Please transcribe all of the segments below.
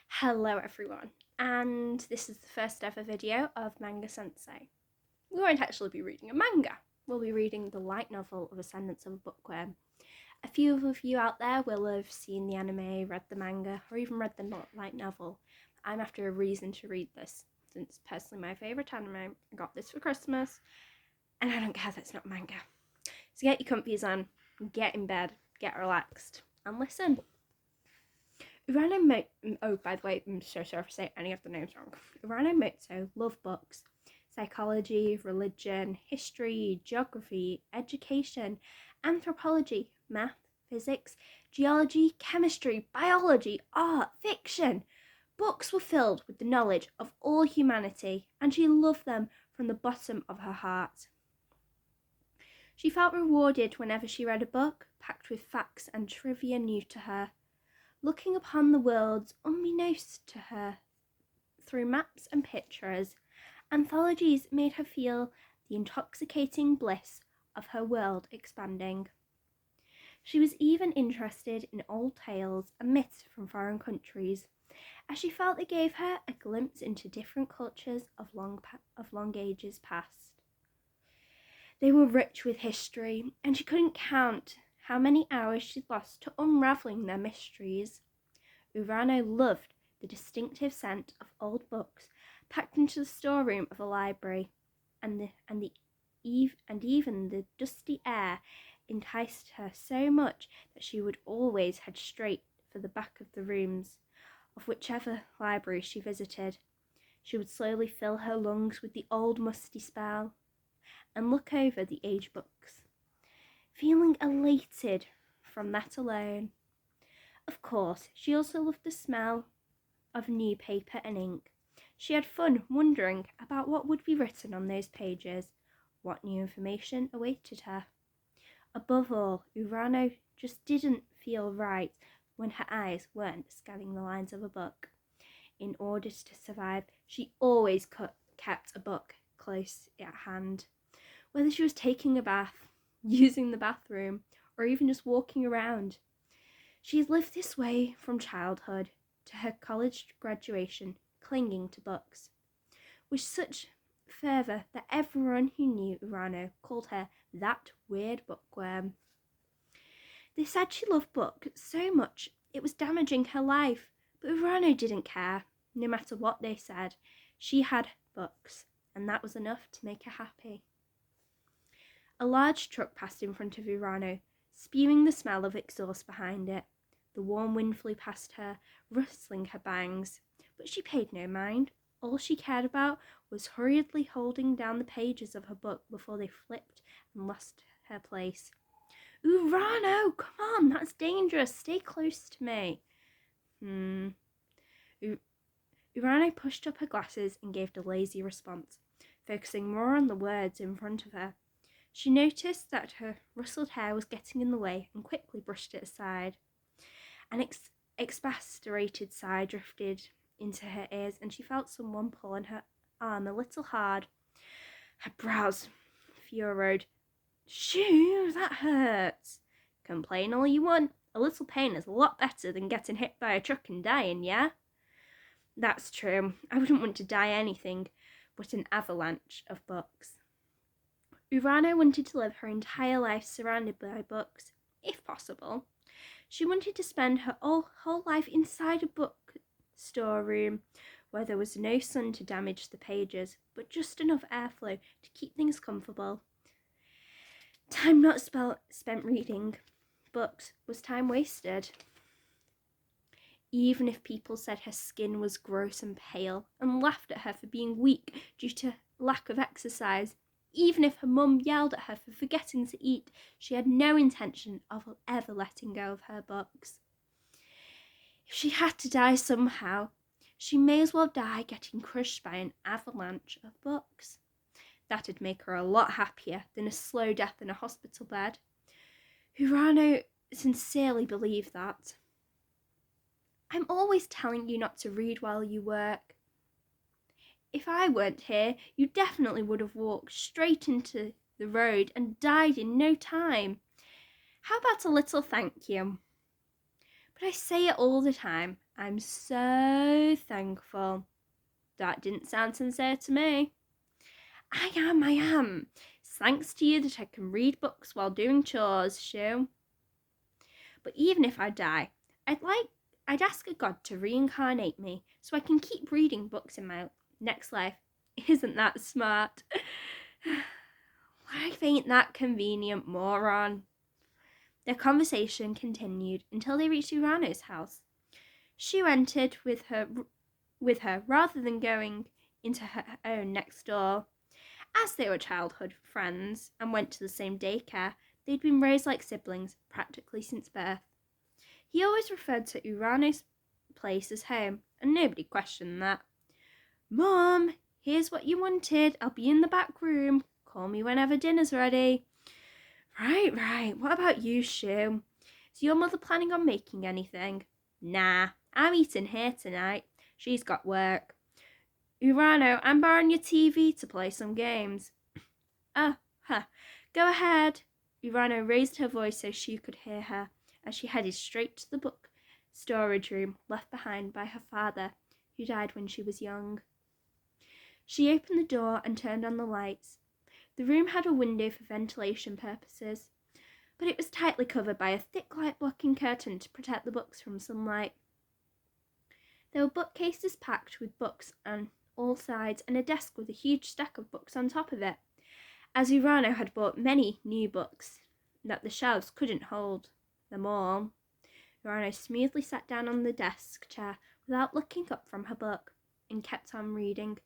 Hello everyone, and this is the first ever video of Manga Sensei. We won't actually be reading a manga, we'll be reading the light novel of Ascendance of a Bookworm. A few of you out there will have seen the anime, read the manga, or even read the light novel. I'm after a reason to read this, since it's personally my favourite anime. I got this for Christmas, and I don't care that it's not manga. So get your comfies on, get in bed, get relaxed, and listen. Oh, by the way, I'm so sorry for saying any of the names wrong. Urano Motso love books, psychology, religion, history, geography, education, anthropology, math, physics, geology, chemistry, biology, art, fiction. Books were filled with the knowledge of all humanity, and she loved them from the bottom of her heart. She felt rewarded whenever she read a book packed with facts and trivia new to her, looking upon the world unbeknownst to her through maps and pictures. Anthologies made her feel the intoxicating bliss of her world expanding. She was even interested in old tales and myths from foreign countries, as she felt they gave her a glimpse into different cultures of long ages past. They were rich with history, and she couldn't count how many hours she'd lost to unravelling their mysteries. Urano loved the distinctive scent of old books packed into the storeroom of a library, and even the dusty air enticed her so much that she would always head straight for the back of the rooms of whichever library she visited. She would slowly fill her lungs with the old musty smell and look over the age books, feeling elated from that alone. Of course, she also loved the smell of new paper and ink. She had fun wondering about what would be written on those pages, what new information awaited her. Above all, Urano just didn't feel right when her eyes weren't scanning the lines of a book. In order to survive, she always kept a book close at hand. Whether she was taking a bath, using the bathroom, or even just walking around. She had lived this way from childhood to her college graduation, clinging to books, with such fervour that everyone who knew Urano called her that weird bookworm. They said she loved books so much it was damaging her life, but Urano didn't care. No matter what they said, she had books, and that was enough to make her happy. A large truck passed in front of Urano, spewing the smell of exhaust behind it. The warm wind flew past her, rustling her bangs, but she paid no mind. All she cared about was hurriedly holding down the pages of her book before they flipped and lost her place. Urano, come on, that's dangerous. Stay close to me. Urano pushed up her glasses and gave a lazy response, focusing more on the words in front of her. She noticed that her rustled hair was getting in the way and quickly brushed it aside. An expectorated sigh drifted into her ears, and she felt someone pull on her arm a little hard. Her brows furrowed. Shoo, that hurts. Complain all you want. A little pain is a lot better than getting hit by a truck and dying, yeah? That's true. I wouldn't want to die anything but an avalanche of books. Urano wanted to live her entire life surrounded by books, if possible. She wanted to spend her whole life inside a book storeroom where there was no sun to damage the pages, but just enough airflow to keep things comfortable. Time not spent reading books was time wasted. Even if people said her skin was gross and pale and laughed at her for being weak due to lack of exercise, even if her mum yelled at her for forgetting to eat, she had no intention of ever letting go of her books. If she had to die somehow, she may as well die getting crushed by an avalanche of books. That'd make her a lot happier than a slow death in a hospital bed. Urano sincerely believed that. I'm always telling you not to read while you work. If I weren't here, you definitely would have walked straight into the road and died in no time. How about a little thank you? But I say it all the time. I'm so thankful. That didn't sound sincere to me. I am. It's thanks to you that I can read books while doing chores, Shoo. But even if I die, I'd ask a god to reincarnate me so I can keep reading books in my next life. Isn't that smart? Life ain't that convenient, moron. Their conversation continued until they reached Urano's house. She entered with her rather than going into her own next door. As they were childhood friends and went to the same daycare, they'd been raised like siblings practically since birth. He always referred to Urano's place as home, and nobody questioned that. Mum, here's what you wanted. I'll be in the back room. Call me whenever dinner's ready. Right. What about you, Shoo? Is your mother planning on making anything? Nah, I'm eating here tonight. She's got work. Urano, I'm borrowing your TV to play some games. Go ahead. Urano raised her voice so she could hear her as she headed straight to the book storage room left behind by her father, who died when she was young. She opened the door and turned on the lights. The room had a window for ventilation purposes, but it was tightly covered by a thick light-blocking curtain to protect the books from sunlight. There were bookcases packed with books on all sides and a desk with a huge stack of books on top of it, as Urano had bought many new books that the shelves couldn't hold them all. Urano smoothly sat down on the desk chair without looking up from her book and kept on reading.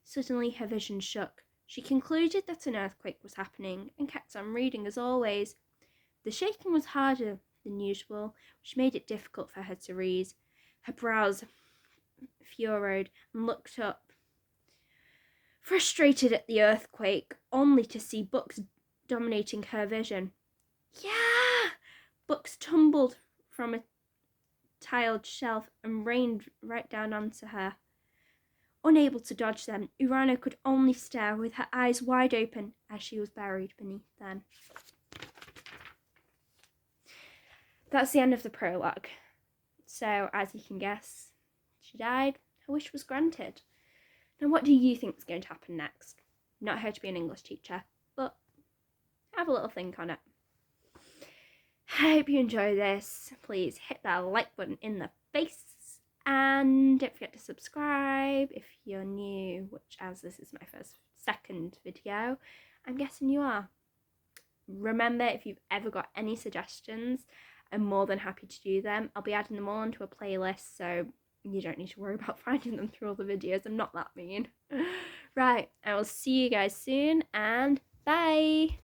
Suddenly her vision shook. She concluded that an earthquake was happening and kept on reading as always. The shaking was harder than usual, which made it difficult for her to read. Her brows furrowed and looked up, frustrated at the earthquake, only to see books dominating her vision. Yeah! Books tumbled from a tiled shelf and rained right down onto her. Unable to dodge them, Urano could only stare with her eyes wide open as she was buried beneath them. That's the end of the prologue. So, as you can guess, she died. Her wish was granted. Now, what do you think is going to happen next? Not her to be an English teacher, but have a little think on it. I hope you enjoy this. Please hit that like button in the face. And don't forget to subscribe if you're new, which, as this is my second video, I'm guessing you are. Remember, if you've ever got any suggestions, I'm more than happy to do them. I'll be adding them all onto a playlist, so you don't need to worry about finding them through all the videos. I'm not that mean. Right, I will see you guys soon, and bye!